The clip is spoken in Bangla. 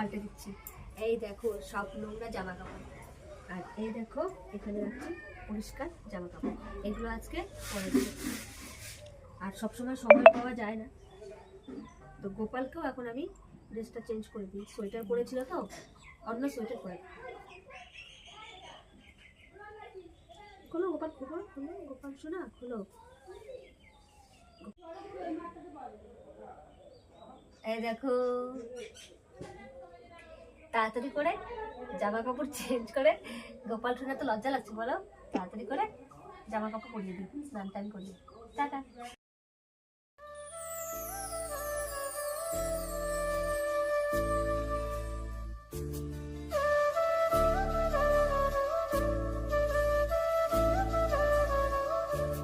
পাল্টে দিচ্ছি। এই দেখো সব নোংরা জামা কাপড়, আর এই দেখো এখানে রাখছি পরিষ্কার জামা কাপড়, এগুলো আজকে পরে দেবো। আর সবসময় সময় পাওয়া যায় না, তো গোপালকেও এখন আমি ড্রেসটা চেঞ্জ করে দিই। সোয়েটার পরেছিল তো, অন্য সোয়েটার পরে খোলো গোপাল, খোলো খোলো গোপাল শোনা খোলো। এই দেখো তাড়াতাড়ি করে জামা কাপড় চেঞ্জ করে, গোপাল সোনা তো লজ্জা লাগছে বলো, তাড়াতাড়ি করে জামা কাপড় পরিয়ে দিই, স্নান টান করিয়ে। টাটা।